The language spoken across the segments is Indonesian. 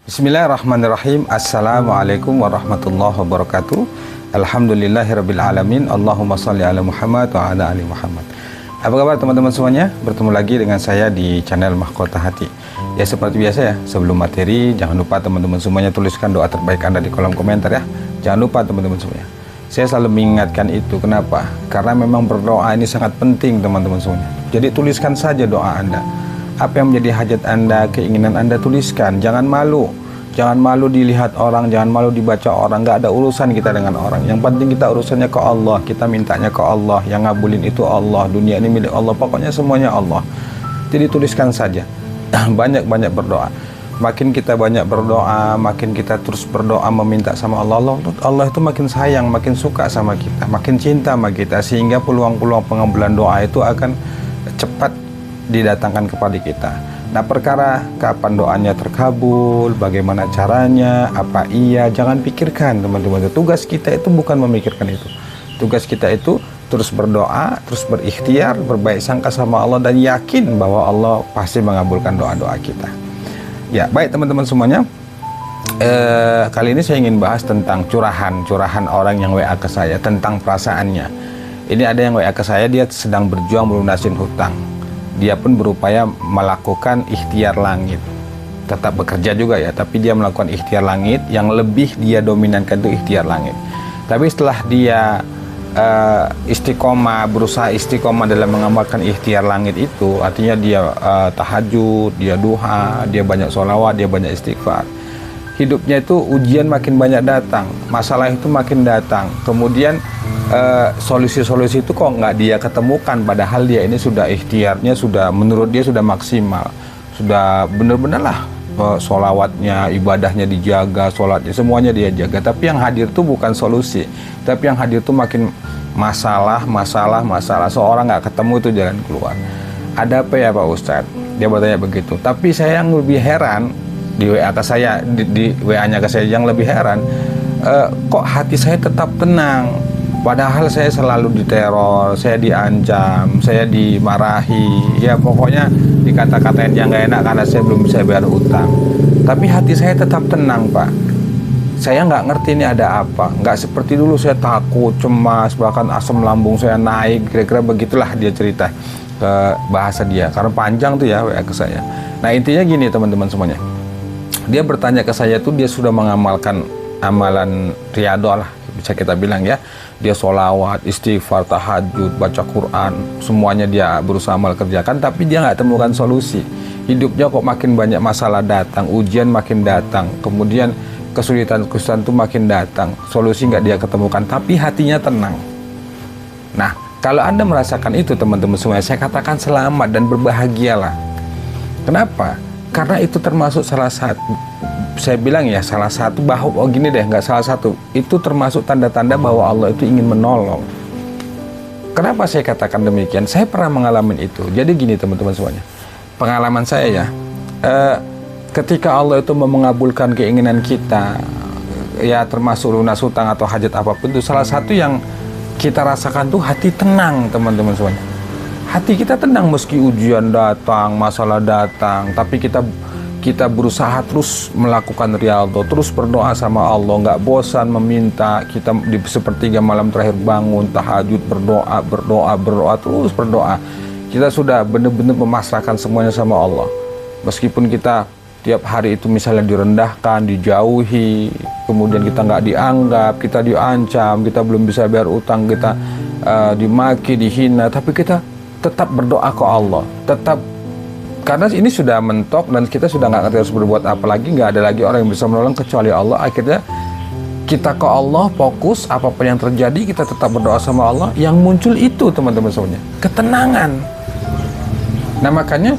Bismillahirrahmanirrahim. Assalamualaikum warahmatullahi wabarakatuh. Alhamdulillahirabbil alamin. Allahumma shalli ala Muhammad wa ala ali Muhammad. Apa kabar teman-teman semuanya? Bertemu lagi dengan saya di channel Mahkota Hati. Ya seperti biasa ya, sebelum materi jangan lupa teman-teman semuanya tuliskan doa terbaik Anda di kolom komentar ya. Jangan lupa teman-teman semuanya. Saya selalu mengingatkan itu. Kenapa? Karena memang berdoa ini sangat penting teman-teman semuanya. Jadi tuliskan saja doa Anda. Apa yang menjadi hajat Anda, keinginan Anda tuliskan. Jangan malu. Jangan malu dilihat orang, jangan malu dibaca orang. Nggak ada urusan kita dengan orang. Yang penting kita urusannya ke Allah. Kita mintanya ke Allah. Yang ngabulin itu Allah. Dunia ini milik Allah. Pokoknya semuanya Allah. Jadi tuliskan saja. Banyak-banyak berdoa. Makin kita banyak berdoa, makin kita terus berdoa meminta sama Allah. Allah itu makin sayang, makin suka sama kita, makin cinta sama kita. Sehingga peluang-peluang pengabulan doa itu akan cepat didatangkan kepada kita. Nah, perkara kapan doanya terkabul, bagaimana caranya, apa iya, jangan pikirkan teman-teman. Tugas kita itu bukan memikirkan itu. Tugas kita itu terus berdoa, terus berikhtiar, berbaik sangka sama Allah, dan yakin bahwa Allah pasti mengabulkan doa-doa kita. Ya, baik teman-teman semuanya. Kali ini saya ingin bahas tentang curahan orang yang WA ke saya, tentang perasaannya. Ini ada yang WA ke saya, dia sedang berjuang melunasin hutang. Dia pun berupaya melakukan ikhtiar langit, tetap bekerja juga ya, tapi dia melakukan ikhtiar langit. Yang lebih dia dominankan itu ikhtiar langit. Tapi setelah dia istiqomah, berusaha istiqomah dalam mengamalkan ikhtiar langit itu, artinya dia tahajud, dia duha, dia banyak sholawat, dia banyak istighfar. Hidupnya itu ujian makin banyak datang, masalah itu makin datang. Kemudian solusi-solusi itu kok nggak dia ketemukan, padahal dia ini sudah ikhtiarnya, sudah menurut dia sudah maksimal, sudah benar-benar lah sholawatnya, ibadahnya dijaga, sholatnya semuanya dia jaga. Tapi yang hadir tuh bukan solusi, tapi yang hadir tuh makin masalah. Seorang nggak ketemu itu jalan keluar. Ada apa ya Pak Ustadz? Dia bertanya begitu. Tapi saya yang lebih heran di WA ke saya, di WA-nya ke saya, yang lebih heran, kok hati saya tetap tenang. Padahal saya selalu diteror, saya diancam, saya dimarahi, ya pokoknya dikata-katain yang gak enak karena saya belum bisa bayar utang. Tapi hati saya tetap tenang Pak. Saya nggak ngerti ini ada apa. Nggak seperti dulu saya takut, cemas, bahkan asam lambung saya naik. Kira-kira begitulah dia cerita ke bahasa dia. Karena panjang tuh ya WA ke saya. Nah intinya gini teman-teman semuanya. Dia bertanya ke saya tuh, dia sudah mengamalkan amalan riyadhah lah, bisa kita bilang ya. Dia sholawat, istighfar, tahajud, baca Quran, semuanya dia berusaha amal kerjakan, tapi dia nggak temukan solusi. Hidupnya kok makin banyak masalah datang, ujian makin datang, kemudian kesulitan-kesulitan itu makin datang, solusi nggak dia ketemukan, tapi hatinya tenang. Nah, kalau Anda merasakan itu teman-teman semua, saya katakan selamat dan berbahagialah. Kenapa? Karena itu termasuk salah satu, saya bilang ya salah satu, bahwa gini deh, nggak salah satu, itu termasuk tanda-tanda bahwa Allah itu ingin menolong. Kenapa saya katakan demikian? Saya pernah mengalami itu. Jadi gini teman-teman semuanya, pengalaman saya ya, ketika Allah itu mau mengabulkan keinginan kita, ya termasuk lunas hutang atau hajat apapun itu, salah satu yang kita rasakan tuh hati tenang teman-teman semuanya. Hati kita tenang meski ujian datang, masalah datang, tapi kita berusaha terus melakukan riyadhah, terus berdoa sama Allah, nggak bosan meminta. Kita di sepertiga malam terakhir bangun tahajud, berdoa, terus berdoa. Kita sudah benar-benar memasrahkan semuanya sama Allah. Meskipun kita tiap hari itu misalnya direndahkan, dijauhi, kemudian kita nggak dianggap, kita diancam, kita belum bisa bayar utang, kita dimaki, dihina, tapi kita tetap berdoa ke Allah, tetap, karena ini sudah mentok dan kita sudah nggak ngerti harus berbuat apa lagi, nggak ada lagi orang yang bisa menolong kecuali Allah. Akhirnya kita ke Allah, fokus, apapun yang terjadi kita tetap berdoa sama Allah. Yang muncul itu teman-teman semuanya, ketenangan. Nah makanya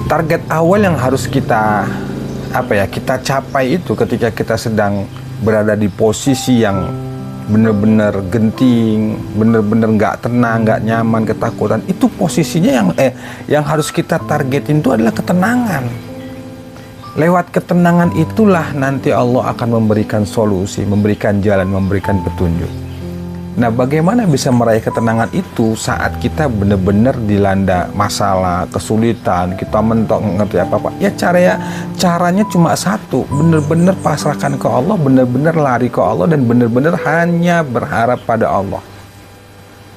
target awal yang harus kita kita capai itu ketika kita sedang berada di posisi yang benar-benar genting, benar-benar nggak tenang, nggak nyaman, ketakutan, itu posisinya yang harus kita targetin itu adalah ketenangan. Lewat ketenangan itulah nanti Allah akan memberikan solusi, memberikan jalan, memberikan petunjuk. Nah, bagaimana bisa meraih ketenangan itu saat kita benar-benar dilanda masalah, kesulitan, kita mentok ngerti apa-apa? Ya caranya cuma satu, benar-benar pasrahkan ke Allah, benar-benar lari ke Allah, dan benar-benar hanya berharap pada Allah.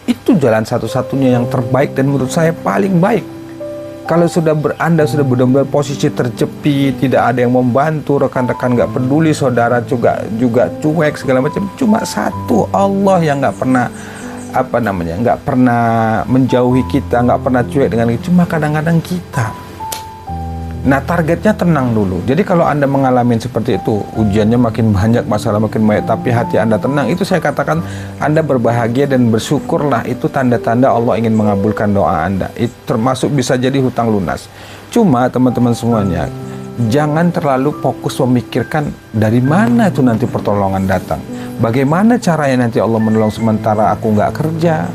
Itu jalan satu-satunya yang terbaik dan menurut saya paling baik. Kalau Anda sudah benar-benar posisi terjepit, tidak ada yang membantu, rekan-rekan nggak peduli, saudara juga cuek segala macam, cuma satu, Allah yang nggak pernah nggak pernah menjauhi kita, nggak pernah cuek dengan kita, cuma kadang-kadang kita. Nah, targetnya tenang dulu. Jadi kalau Anda mengalami seperti itu, ujiannya makin banyak, masalah makin banyak, tapi hati Anda tenang, itu saya katakan Anda berbahagia dan bersyukurlah. Itu tanda-tanda Allah ingin mengabulkan doa Anda. Itu termasuk bisa jadi hutang lunas. Cuma teman-teman semuanya, jangan terlalu fokus memikirkan dari mana itu nanti pertolongan datang. Bagaimana caranya nanti Allah menolong sementara aku nggak kerja,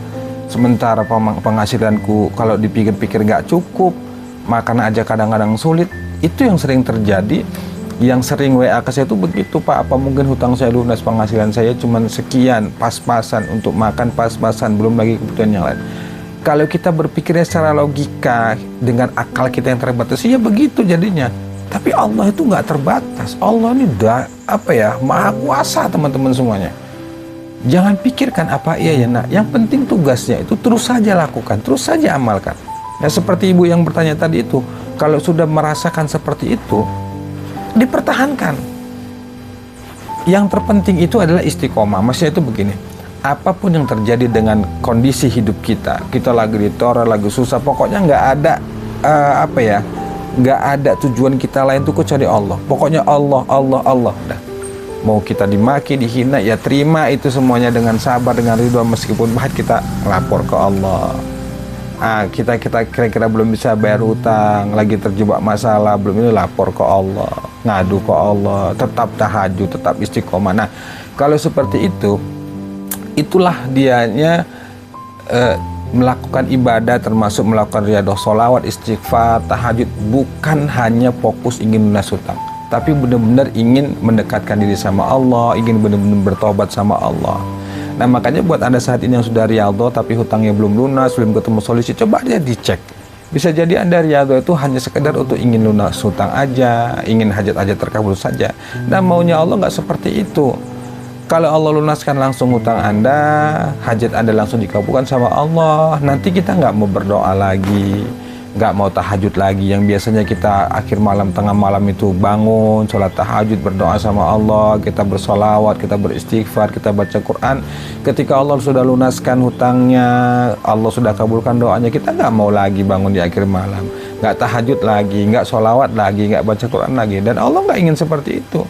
sementara penghasilanku kalau dipikir-pikir nggak cukup, makan aja kadang-kadang sulit. Itu yang sering terjadi. Yang sering WA ke saya itu begitu, Pak, apa mungkin hutang saya lunas, penghasilan saya cuma sekian, pas-pasan untuk makan, pas-pasan, belum lagi kebutuhan yang lain. Kalau kita berpikirnya secara logika dengan akal kita yang terbatas, ya begitu jadinya. Tapi Allah itu nggak terbatas. Allah ini maha kuasa, teman-teman semuanya. Jangan pikirkan apa iya ya, nak. Yang penting tugasnya itu terus saja lakukan, terus saja amalkan. Ya, seperti ibu yang bertanya tadi itu, kalau sudah merasakan seperti itu, dipertahankan. Yang terpenting itu adalah istiqomah. Maksudnya itu begini, apapun yang terjadi dengan kondisi hidup kita lagi ditoror, lagi susah, pokoknya nggak ada nggak ada tujuan kita lain tuh kecuali Allah. Pokoknya Allah. Dah. Mau kita dimaki, dihina, ya terima itu semuanya dengan sabar, dengan ridho, meskipun bahkan kita lapor ke Allah. Kita kira-kira belum bisa bayar hutang, lagi terjebak masalah, belum ini, lapor ke Allah, ngadu ke Allah, tetap tahajud, tetap istiqomah. Nah, kalau seperti itu, itulah dianya melakukan ibadah, termasuk melakukan riyadhah, sholawat, istighfar, tahajud, bukan hanya fokus ingin lunas hutang, tapi benar-benar ingin mendekatkan diri sama Allah, ingin benar-benar bertobat sama Allah. Nah, makanya buat Anda saat ini yang sudah riyadhah tapi hutangnya belum lunas, belum ketemu solusi, coba dia dicek. Bisa jadi Anda riyadhah itu hanya sekedar untuk ingin lunas hutang aja, ingin hajat-hajat terkabul saja. Dan maunya Allah nggak seperti itu. Kalau Allah lunaskan langsung hutang Anda, hajat Anda langsung dikabulkan sama Allah, nanti kita nggak mau berdoa lagi, nggak mau tahajud lagi. Yang biasanya kita akhir malam, tengah malam itu bangun, sholat tahajud, berdoa sama Allah, kita bersolawat, kita beristighfar, kita baca Quran. Ketika Allah sudah lunaskan hutangnya, Allah sudah kabulkan doanya, kita nggak mau lagi bangun di akhir malam, nggak tahajud lagi, nggak solawat lagi, nggak baca Quran lagi. Dan Allah nggak ingin seperti itu.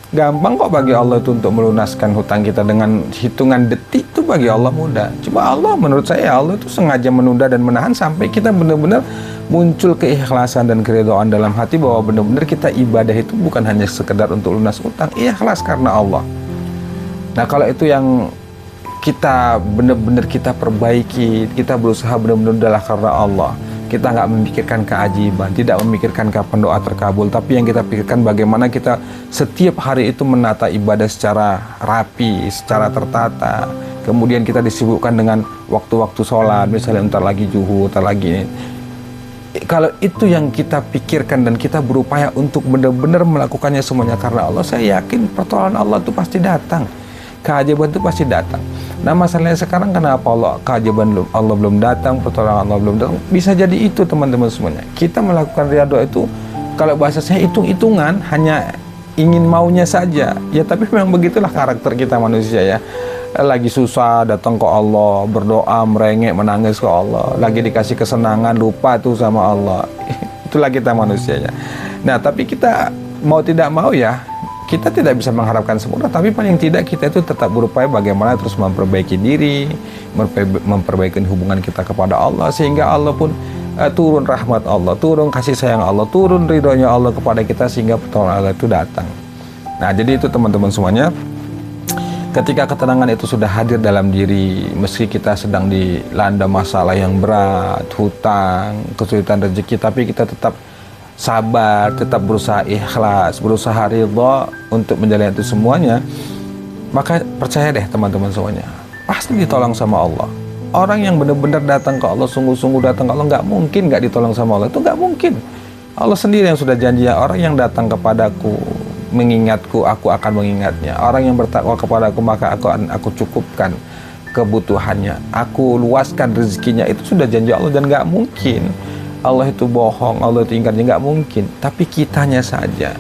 Gampang kok bagi Allah itu untuk melunaskan hutang kita dengan hitungan detik, itu bagi Allah mudah. Cuma Allah, menurut saya Allah itu sengaja menunda dan menahan sampai kita benar-benar muncul keikhlasan dan keridhaan dalam hati bahwa benar-benar kita ibadah itu bukan hanya sekedar untuk lunas hutang, ikhlas karena Allah. Nah, kalau itu yang kita benar-benar kita perbaiki, kita berusaha benar-benar adalah karena Allah. Kita nggak memikirkan keajaiban, tidak memikirkan kapan doa terkabul, tapi yang kita pikirkan bagaimana kita setiap hari itu menata ibadah secara rapi, secara tertata. Kemudian kita disibukkan dengan waktu-waktu sholat, misalnya entar lagi zuhur, entar lagi ini. Kalau itu yang kita pikirkan dan kita berupaya untuk benar-benar melakukannya semuanya karena Allah, saya yakin pertolongan Allah itu pasti datang. Keajaiban itu pasti datang. Nah, masalahnya sekarang kenapa keajaiban Allah belum datang, pertolongan Allah belum datang? Bisa jadi itu, teman-teman semuanya. Kita melakukan riyadhah itu, kalau bahasa saya hitung-hitungan, hanya ingin maunya saja. Ya, tapi memang begitulah karakter kita manusia ya. Lagi susah datang ke Allah, berdoa, merengek, menangis ke Allah. Lagi dikasih kesenangan, lupa tuh sama Allah. Itulah kita manusianya. Nah, tapi kita mau tidak mau ya, kita tidak bisa mengharapkan sempurna, tapi paling tidak kita itu tetap berupaya bagaimana terus memperbaiki diri, memperbaiki hubungan kita kepada Allah, sehingga Allah pun turun rahmat Allah, turun kasih sayang Allah, turun ridhonya Allah kepada kita, sehingga pertolongan Allah itu datang. Nah, jadi itu teman-teman semuanya, ketika ketenangan itu sudah hadir dalam diri, meski kita sedang dilanda masalah yang berat, hutang, kesulitan rezeki, tapi kita tetap sabar, tetap berusaha ikhlas, berusaha ridha untuk menjalani itu semuanya, maka percaya deh teman-teman semuanya, pasti ditolong sama Allah. Orang yang benar-benar datang ke Allah, sungguh-sungguh datang ke Allah, nggak mungkin nggak ditolong sama Allah. Itu nggak mungkin. Allah sendiri yang sudah janji, orang yang datang kepadaku, mengingatku, aku akan mengingatnya. Orang yang bertakwa kepadaku, maka aku cukupkan kebutuhannya, aku luaskan rezekinya. Itu sudah janji Allah, dan nggak mungkin Allah itu bohong, Allah itu ingkarnya, nggak mungkin. Tapi kitanya saja,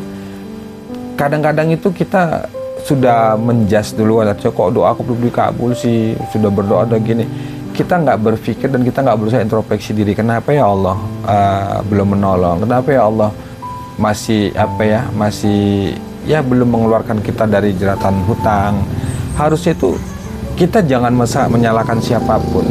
kadang-kadang itu kita sudah menjas duluan, kok doa aku belum dikabul sih, sudah berdoa udah gini. Kita nggak berpikir dan kita nggak berusaha introspeksi diri. Kenapa ya Allah belum menolong? Kenapa ya Allah masih belum mengeluarkan kita dari jeratan hutang? Harusnya itu kita jangan menyalahkan siapapun,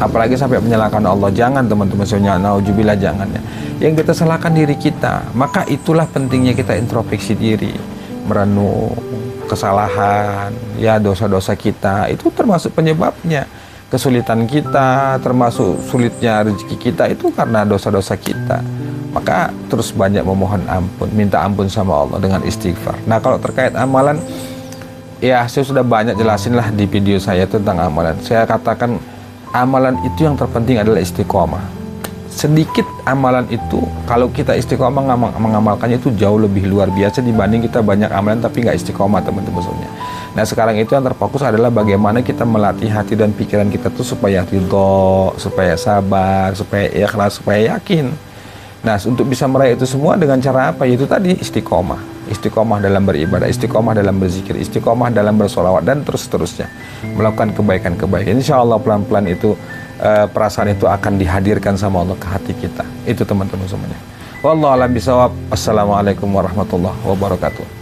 apalagi sampai menyalahkan Allah. Jangan teman-teman, nauzubillah, jangan ya. Yang kita salahkan diri kita. Maka itulah pentingnya kita introspeksi diri, merenung kesalahan, ya dosa-dosa kita. Itu termasuk penyebabnya kesulitan kita, termasuk sulitnya rezeki kita, itu karena dosa-dosa kita. Maka terus banyak memohon ampun, minta ampun sama Allah dengan istighfar. Nah, kalau terkait amalan, ya saya sudah banyak jelasin lah di video saya tentang amalan. Saya katakan amalan itu yang terpenting adalah istiqomah. Sedikit amalan itu, kalau kita istiqomah mengamalkannya, itu jauh lebih luar biasa dibanding kita banyak amalan tapi nggak istiqomah, teman-teman semuanya. Nah, sekarang itu yang terfokus adalah bagaimana kita melatih hati dan pikiran kita tuh supaya ridho, supaya sabar, supaya ikhlas, supaya yakin. Nah, untuk bisa meraih itu semua dengan cara apa? Yaitu tadi istiqomah. Istiqomah dalam beribadah, istiqomah dalam berzikir, istiqomah dalam bersolawat, dan terus-terusnya melakukan kebaikan-kebaikan. Insya Allah pelan-pelan itu perasaan itu akan dihadirkan sama Allah ke hati kita. Itu teman-teman semuanya. Wallahu a'lam bishawab. Assalamualaikum warahmatullahi wabarakatuh.